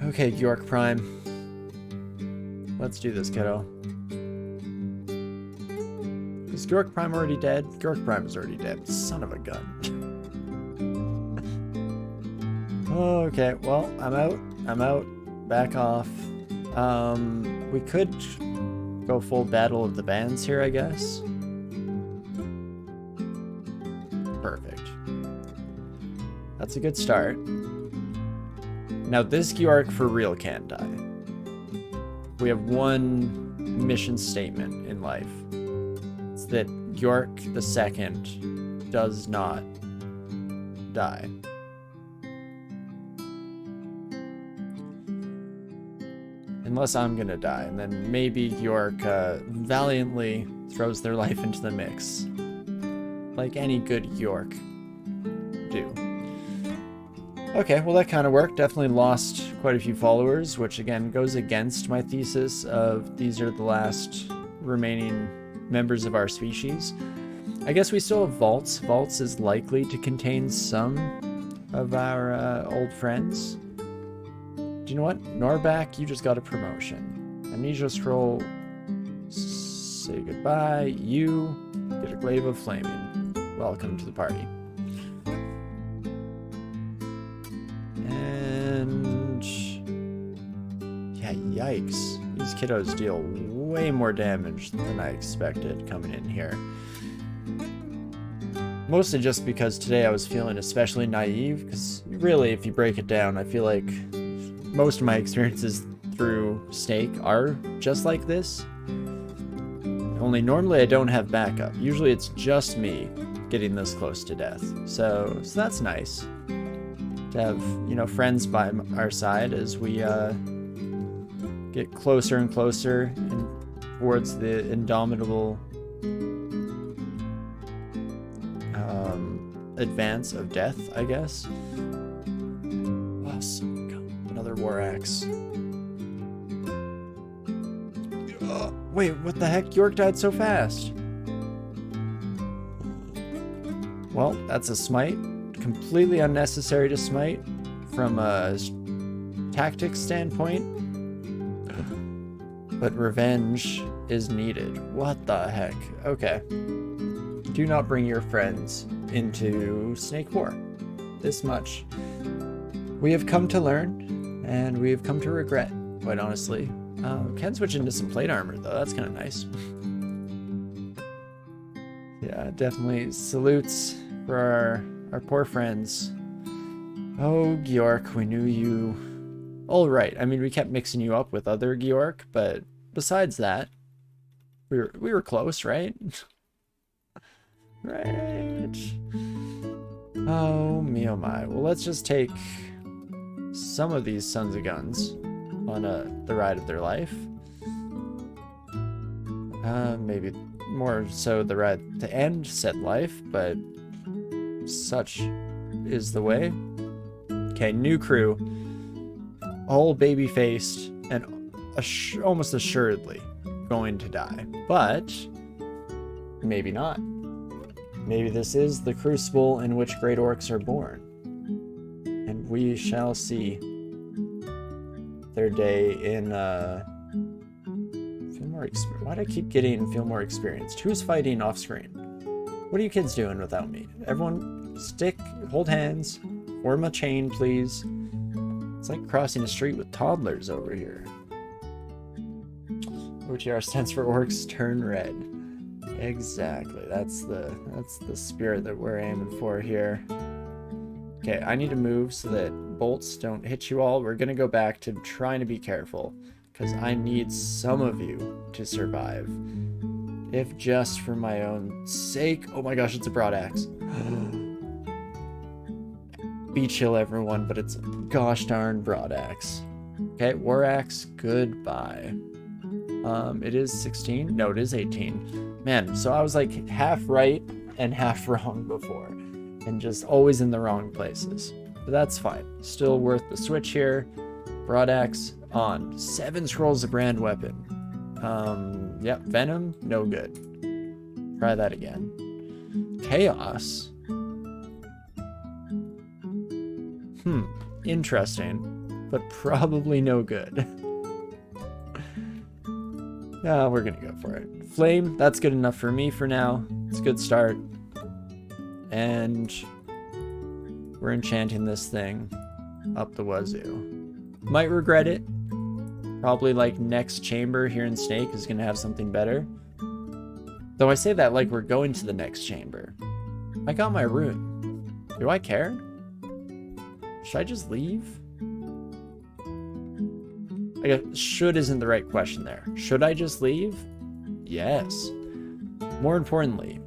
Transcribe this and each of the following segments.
Okay, York Prime. Let's do this, kiddo. Is York Prime already dead? York Prime is already dead. Son of a gun. Okay, well, I'm out. I'm out. Back off. We could go full Battle of the Bands here, I guess. Perfect. That's a good start. Now this Georg for real can't die. We have one mission statement in life. It's that York the Second does not die. Unless I'm gonna die, and then maybe York valiantly throws their life into the mix. Like any good York do. Okay, well that kind of worked. Definitely lost quite a few followers, which again goes against my thesis of these are the last remaining members of our species. I guess we still have Vaults. Vaults is likely to contain some of our old friends. Do you know what? Norback, you just got a promotion. Amnesia Scroll, say goodbye. You get a Glaive of Flaming. Welcome to the party. And yeah, yikes. These kiddos deal way more damage than I expected coming in here. Mostly just because today I was feeling especially naive, because really, if you break it down, I feel like most of my experiences through Snake are just like this. Only normally I don't have backup. Usually it's just me getting this close to death. So that's nice to have, you know, friends by our side as we get closer and closer towards the indomitable advance of death, I guess. Awesome. Another War Axe. Wait, what the heck? York died so fast. Well, that's a smite. Completely unnecessary to smite from a tactics standpoint. But revenge is needed. What the heck? Okay. Do not bring your friends into Snake War. This much. We have come to learn, and we have come to regret, quite honestly. Can switch into some plate armor, though. That's kind of nice. Yeah, definitely salutes for our poor friends. Oh, Georg, we knew you. All right. I mean, we kept mixing you up with other Georg, but besides that, we were close, right? Right. Oh, me oh my. Well, let's just take some of these sons of guns on the ride of their life. Maybe more so the ride to end said life, but such is the way. Okay, new crew. All baby-faced and almost assuredly going to die. But maybe not. Maybe this is the crucible in which great orcs are born. And we shall see their day in feel more experience. Why do I keep getting feel more experienced? Who's fighting off screen? What are you kids doing without me? Everyone hold hands, form a chain, please. It's like crossing a street with toddlers over here. OTR stands for Orcs Turn Red. Exactly. That's the spirit that we're aiming for here. Okay, I need to move so that bolts don't hit you all. We're gonna go back to trying to be careful, because I need some of you to survive. If just for my own sake. Oh my gosh, it's a broad axe. Be chill, everyone, but it's a gosh darn broad axe. Okay, war axe, goodbye. It is 16? No, it is 18. Man, so I was like half right and half wrong before, and just always in the wrong places. But that's fine. Still worth the switch here. Broad axe on. 7 scrolls of brand weapon. Yep, venom, no good. Try that again. Chaos. Interesting. but probably no good. Yeah, we're gonna go for it. Flame, that's good enough for me for now. It's a good start. And we're enchanting this thing up the wazoo. Might regret it. Probably like next chamber here in Snake is gonna have something better. Though I say that like we're going to the next chamber. I got my rune. Do I care? Should I just leave? I guess should isn't the right question there. Should I just leave? Yes. More importantly,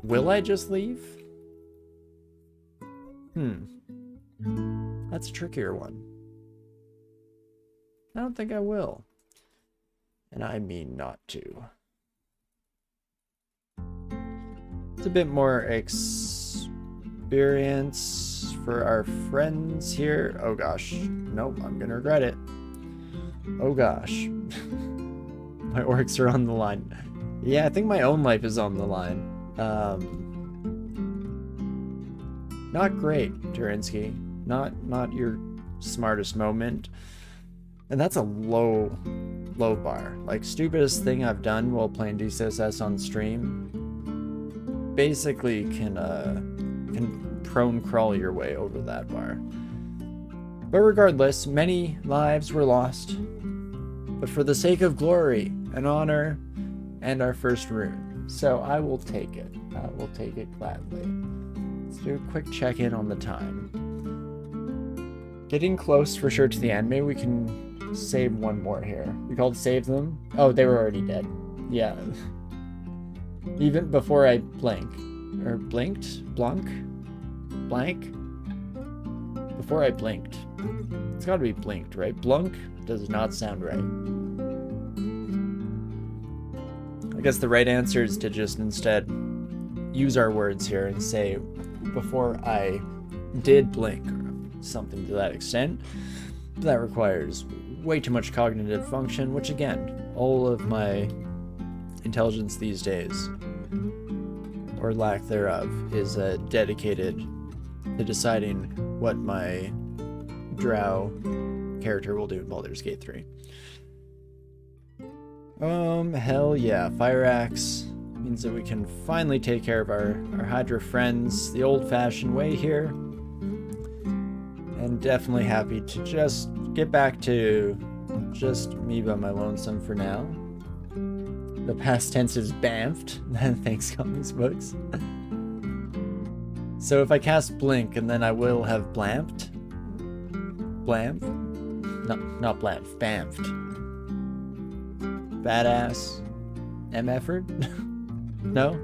will I just leave? That's a trickier one. I don't think I will. And I mean not to. It's a bit more experience for our friends here. Oh gosh. Nope, I'm gonna regret it. Oh gosh. My orcs are on the line. Yeah, I think my own life is on the line. Not great, Torinski. Not your smartest moment. And that's a low bar. Like, stupidest thing I've done while playing DCSS on stream. Basically can prone crawl your way over that bar. But regardless, many lives were lost. But for the sake of glory and honor and our first rune. So I will take it. I will take it gladly. Let's do a quick check-in on the time. Getting close for sure to the end. Maybe we can save one more here. We called save them? Oh, they were already dead. Yeah. Even before I blink. Or blinked? Blank? Blank? Before I blinked. It's gotta be blinked, right? Blunk does not sound right. I guess the right answer is to just instead use our words here and say, before I did blink, or something to that extent. That requires way too much cognitive function, which again, all of my intelligence these days, or lack thereof, is dedicated to deciding what my drow character will do in Baldur's Gate 3. Hell yeah, Fire Axe means that we can finally take care of our Hydra friends the old-fashioned way here. And definitely happy to just get back to just me by my lonesome for now. The past tense is bamfed. Thanks, comics books. So if I cast Blink, and then I will have blamped. Blamp? No, not blamp. Bamfed. Badass. M-effort? No?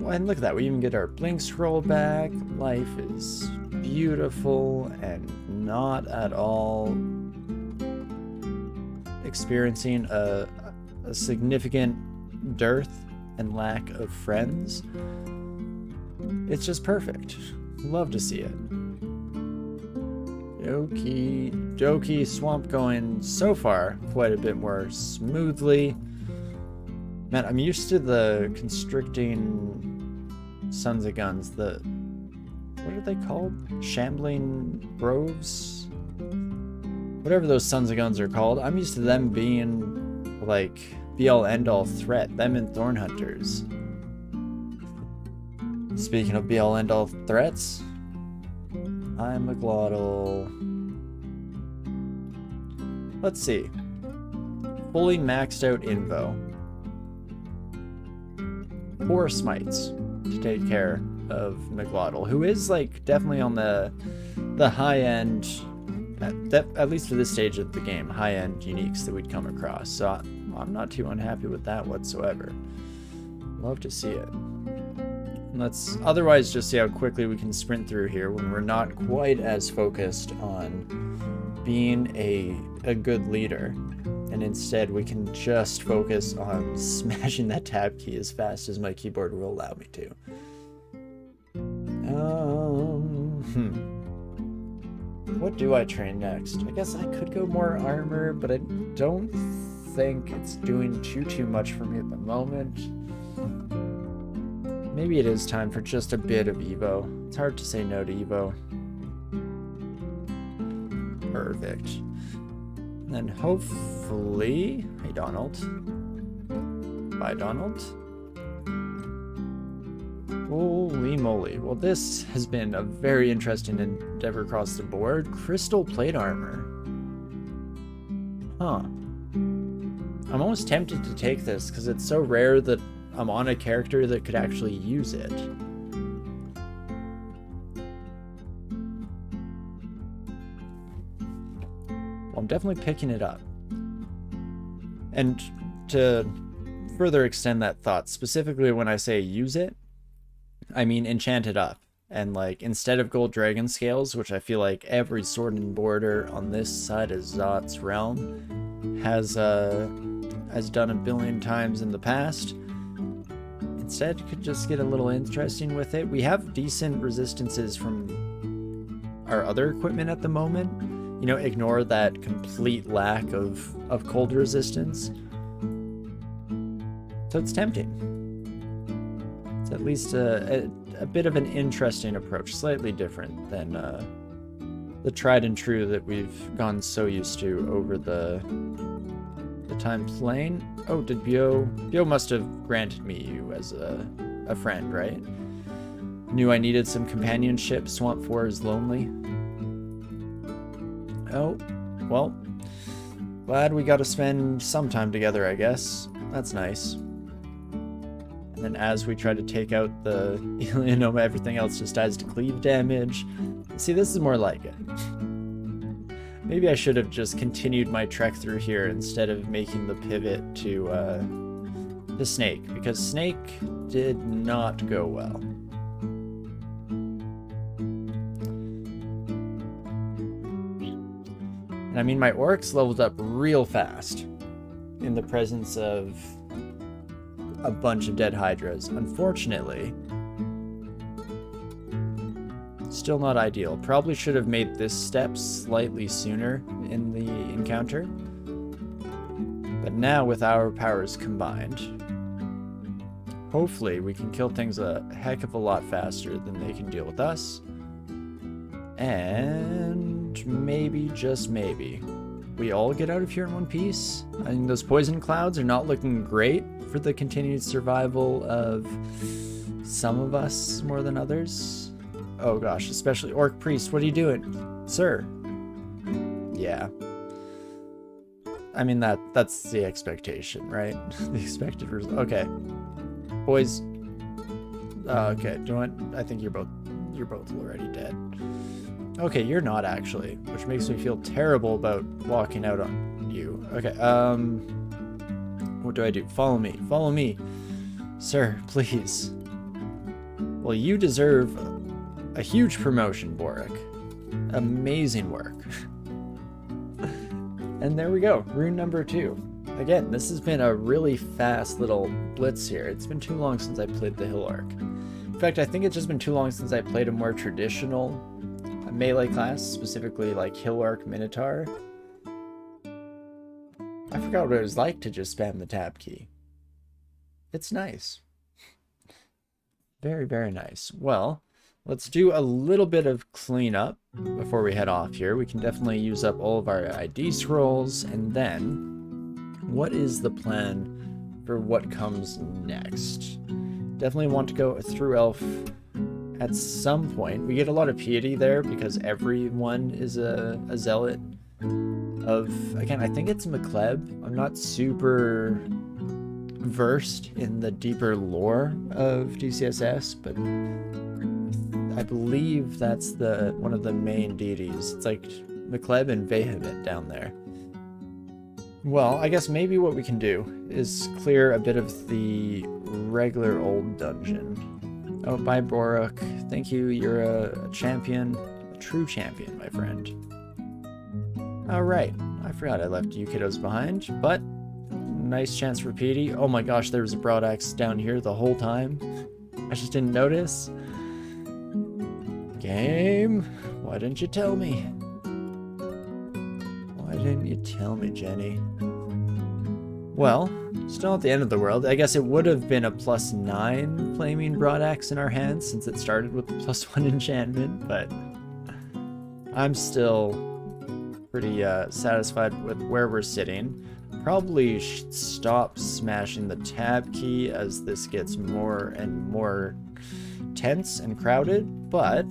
And look at that. We even get our Blink scroll back. Life is beautiful and not at all experiencing a significant dearth and lack of friends. It's just perfect. Love to see it. Okie dokie, swamp going so far quite a bit more smoothly. Man, I'm used to the constricting sons of guns. What are they called? Shambling groves? Whatever those sons of guns are called. I'm used to them being like be-all end-all threat. Them and Thorn Hunters. Speaking of be-all end-all threats, I'm a glottal. Let's see. Fully maxed out Invo. 4 smites to take care of McGlottal, who is like definitely on the high end, at least for this stage of the game, high end uniques that we'd come across. So I'm not too unhappy with that whatsoever. Love to see it. Let's otherwise just see how quickly we can sprint through here when we're not quite as focused on being a good leader, and instead we can just focus on smashing that tab key as fast as my keyboard will allow me to. What do I train next? I guess I could go more armor, but I don't think it's doing too much for me at the moment. Maybe it is time for just a bit of Evo. It's hard to say no to Evo. Perfect. And then hopefully... Hey, Donald. Bye, Donald. Holy moly. Well, this has been a very interesting endeavor across the board. Crystal plate armor. Huh. I'm almost tempted to take this because it's so rare that I'm on a character that could actually use it. Well, I'm definitely picking it up. And to further extend that thought, specifically when I say use it, I mean enchant it up. And like, instead of gold dragon scales, which I feel like every sword and border on this side of Zot's realm has done a billion times in the past, instead could just get a little interesting with it. We have decent resistances from our other equipment at the moment. You know, ignore that complete lack of cold resistance. So it's tempting. It's at least a bit of an interesting approach, slightly different than the tried and true that we've gone so used to over the time playing. Oh, did Beogh must have granted me you as a friend, right? Knew I needed some companionship. Swamp 4 is lonely. Oh, well, glad we got to spend some time together, I guess. That's nice. And then as we try to take out the Alienoma, everything else just dies to cleave damage. See, this is more like it. Maybe I should have just continued my trek through here instead of making the pivot to the Snake, because Snake did not go well. And I mean, my orcs leveled up real fast in the presence of a bunch of dead hydras. Unfortunately, still not ideal. Probably should have made this step slightly sooner in the encounter. But now with our powers combined, hopefully we can kill things a heck of a lot faster than they can deal with us. And maybe, just maybe, we all get out of here in one piece. I mean, those poison clouds are not looking great for the continued survival of some of us more than others. Oh gosh, especially Orc Priest, what are you doing? Sir. Yeah. I mean, that's the expectation, right? The expected result. Okay. Boys. Okay, do you know what? I think you're both already dead. Okay, you're not actually, which makes me feel terrible about walking out on you. Okay, what do I do? Follow me. Follow me. Sir, please. Well, you deserve a huge promotion, Boric. Amazing work. And there we go, rune number 2. Again, this has been a really fast little blitz here. It's been too long since I played the Hill Arc. In fact, I think it's just been too long since I played a more traditional melee class, specifically like Hill Arc Minotaur. I forgot what it was like to just spam the tab key. It's nice. Very, very nice. Well, let's do a little bit of cleanup before we head off here. We can definitely use up all of our ID scrolls, and then what is the plan for what comes next? Definitely want to go through Elf at some point. We get a lot of piety there because everyone is a zealot of, again, I think it's McLeb. I'm not super versed in the deeper lore of DCSS, but I believe that's one of the main deities. It's like McLeb and Vehement down there. Well, I guess maybe what we can do is clear a bit of the regular old dungeon. Oh, bye, Boruk. Thank you. You're a champion. A true champion, my friend. Alright. I forgot I left you kiddos behind, but nice chance for piety. Oh my gosh, there was a broadaxe down here the whole time. I just didn't notice. Game, why didn't you tell me? Why didn't you tell me, Jenny? Well, still at the end of the world. I guess it would have been a +9 flaming broadaxe in our hands since it started with the +1 enchantment, but I'm still pretty satisfied with where we're sitting. Probably stop smashing the tab key as this gets more and more tense and crowded, but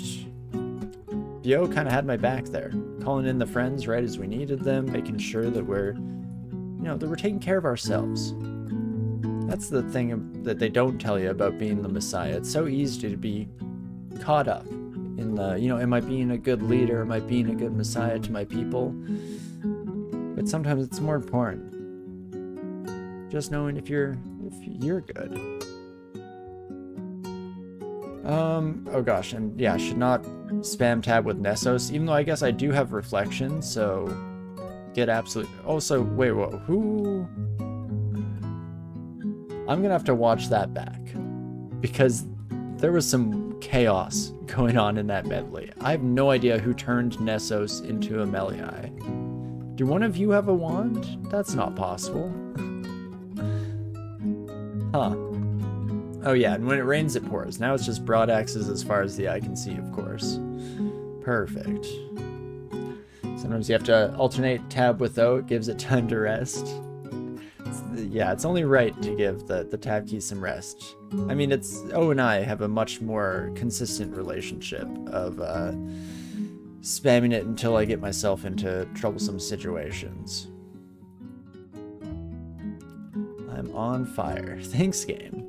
Beogh kind of had my back there, calling in the friends right as we needed them, making sure that we're, that we're taking care of ourselves. That's the thing that they don't tell you about being the Messiah. It's so easy to be caught up in the, am I being a good leader? Am I being a good Messiah to my people? But sometimes it's more important just knowing if you're good. Oh gosh, and yeah, should not spam tab with Nessos, even though I guess I do have reflection, so get absolute. Also, wait, whoa, who? I'm gonna have to watch that back because there was some chaos going on in that medley. I have no idea who turned Nessos into a Meliai. Do one of you have a wand? That's not possible. Huh. Oh yeah, and when it rains it pours. Now it's just broad axes as far as the eye can see, of course. Perfect. Sometimes you have to alternate tab with O, it gives it time to rest. It's only right to give the tab key some rest. I mean, O and I have a much more consistent relationship of spamming it until I get myself into troublesome situations. I'm on fire. Thanks, game.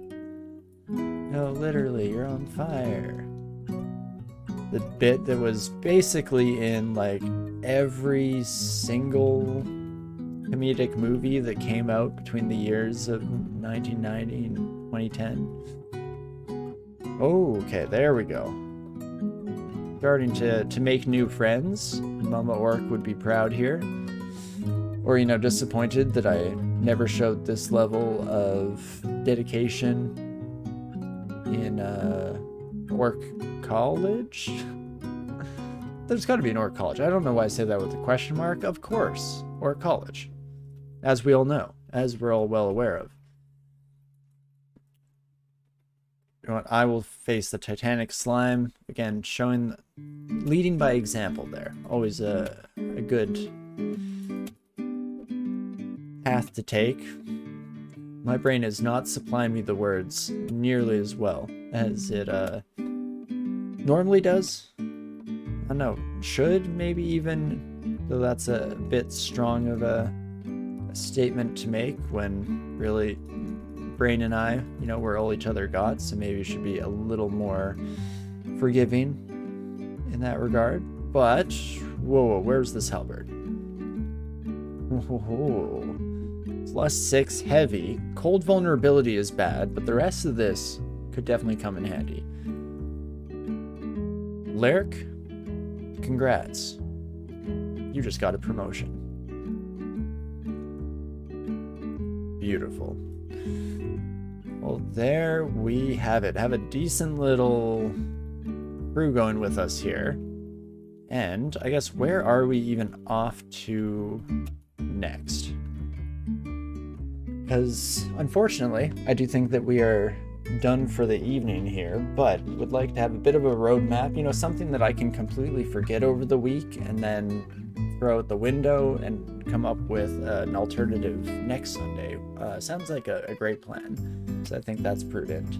No, literally, you're on fire. The bit that was basically in, like, every single comedic movie that came out between the years of 1990 and 2010. Oh, okay, there we go. Starting to make new friends. Mama Orc would be proud here. Or, disappointed that I never showed this level of dedication in Orc College? There's got to be an Orc College. I don't know why I say that with a question mark. Of course, Orc College. As we all know, as we're all well aware of. You know what? I will face the Titanic slime. Again, leading by example there. Always a good path to take. My brain is not supplying me the words nearly as well as it normally does. I don't know, should maybe even, though that's a bit strong of a statement to make when really Brain and I, we're all each other got, so maybe we should be a little more forgiving in that regard. But, whoa, where's this halberd? Whoa. +6 heavy. Cold vulnerability is bad, but the rest of this could definitely come in handy. Lyric, congrats. You just got a promotion. Beautiful. Well, there we have it. Have a decent little crew going with us here. And I guess where are we even off to next? Because, unfortunately, I do think that we are done for the evening here, but would like to have a bit of a roadmap, something that I can completely forget over the week and then throw out the window and come up with an alternative next Sunday. Sounds like a great plan, so I think that's prudent.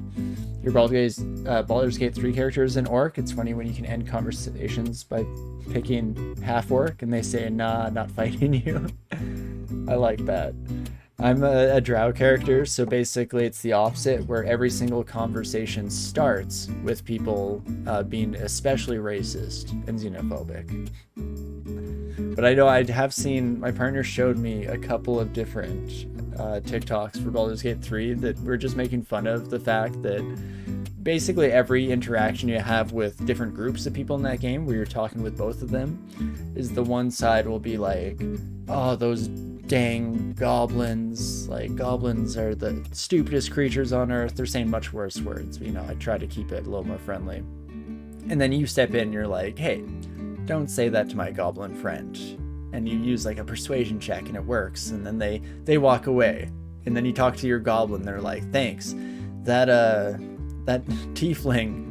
Your Baldur's Gate 3 characters in Orc. It's funny when you can end conversations by picking half Orc and they say, nah, not fighting you. I like that. I'm a drow character, so basically it's the opposite, where every single conversation starts with people being especially racist and xenophobic. But I know I have seen, my partner showed me a couple of different TikToks for Baldur's Gate 3 that were just making fun of the fact that basically every interaction you have with different groups of people in that game, where you're talking with both of them, is the one side will be like, oh, those dang goblins, like goblins are the stupidest creatures on earth. They're saying much worse words, but I try to keep it a little more friendly. And then you step in and you're like, hey, don't say that to my goblin friend. And you use like a persuasion check and it works, and then they walk away. And then you talk to your goblin, they're like, thanks. That tiefling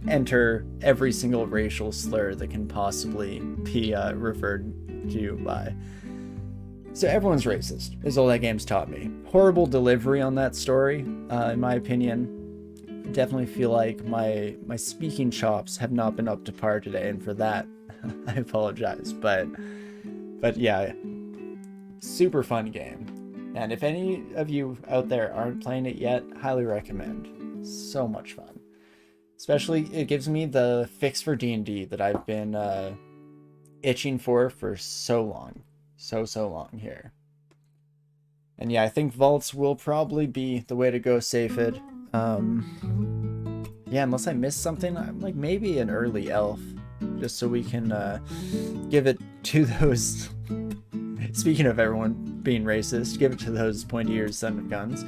enter every single racial slur that can possibly be referred to by. So everyone's racist, is all that game's taught me. Horrible delivery on that story, in my opinion. Definitely feel like my speaking chops have not been up to par today, and for that, I apologize. But yeah, super fun game. And if any of you out there aren't playing it yet, highly recommend. So much fun. Especially, it gives me the fix for D&D that I've been itching for so long. So long here. And yeah, I think vaults will probably be the way to go save it. Yeah, unless I missed something, I'm like maybe an early elf, just so we can give it to those. Speaking of everyone being racist, give it to those pointy ears son of guns.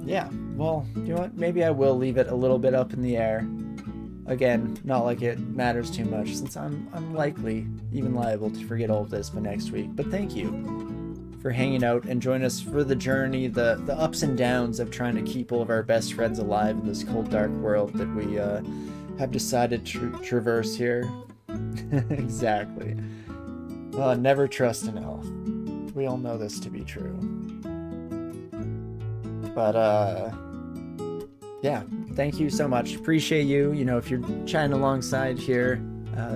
Yeah, well, you know what? Maybe I will leave it a little bit up in the air. Again, not like it matters too much, since I'm likely, even liable to forget all of this by next week. But thank you for hanging out and joining us for the journey, the ups and downs of trying to keep all of our best friends alive in this cold, dark world that we have decided to traverse here. Exactly. Never trust an elf. We all know this to be true. But, yeah, thank you so much. Appreciate you. You know, if you're chatting alongside here,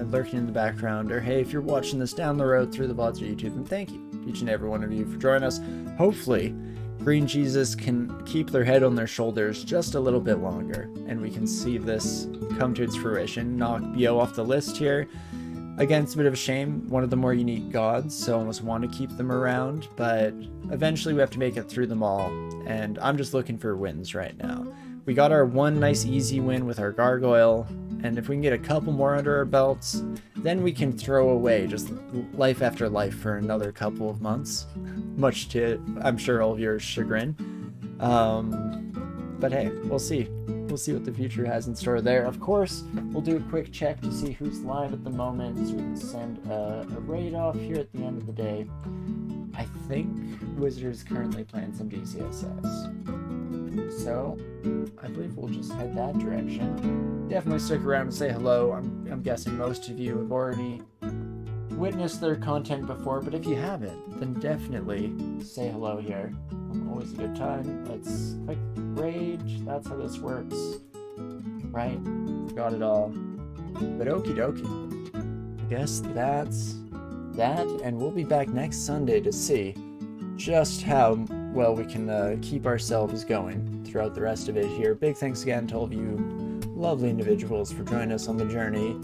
lurking in the background, or hey, if you're watching this down the road through the VODs or YouTube, then thank you, each and every one of you, for joining us. Hopefully, Green Jesus can keep their head on their shoulders just a little bit longer, and we can see this come to its fruition. Knock Beogh off the list here. Again, it's a bit of a shame, one of the more unique gods, so I almost want to keep them around, but eventually we have to make it through them all, and I'm just looking for wins right now. We got our one nice easy win with our gargoyle, and if we can get a couple more under our belts, then we can throw away just life after life for another couple of months, much to, I'm sure, all of your chagrin. But hey, we'll see. We'll see what the future has in store there. Of course, we'll do a quick check to see who's live at the moment, so we can send a raid off here at the end of the day. I think Wizard is currently playing some DCSS. So, I believe we'll just head that direction. Definitely stick around and say hello. I'm guessing most of you have already witnessed their content before, but if you haven't, then definitely say hello here. Always a good time. Let's click rage. That's how this works. Right? Got it all. But okie dokie. I guess that's that, and we'll be back next Sunday to see just how well we can keep ourselves going throughout the rest of it here. Big thanks again to all of you lovely individuals for joining us on the journey.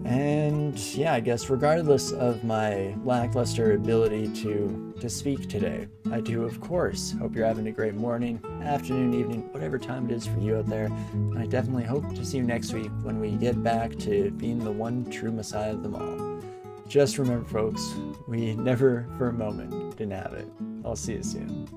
And yeah, I guess regardless of my lackluster ability to speak today, I do, of course, hope you're having a great morning, afternoon, evening, whatever time it is for you out there. And I definitely hope to see you next week when we get back to being the one true Messiah of them all. Just remember, folks, we never for a moment didn't have it. I'll see you soon.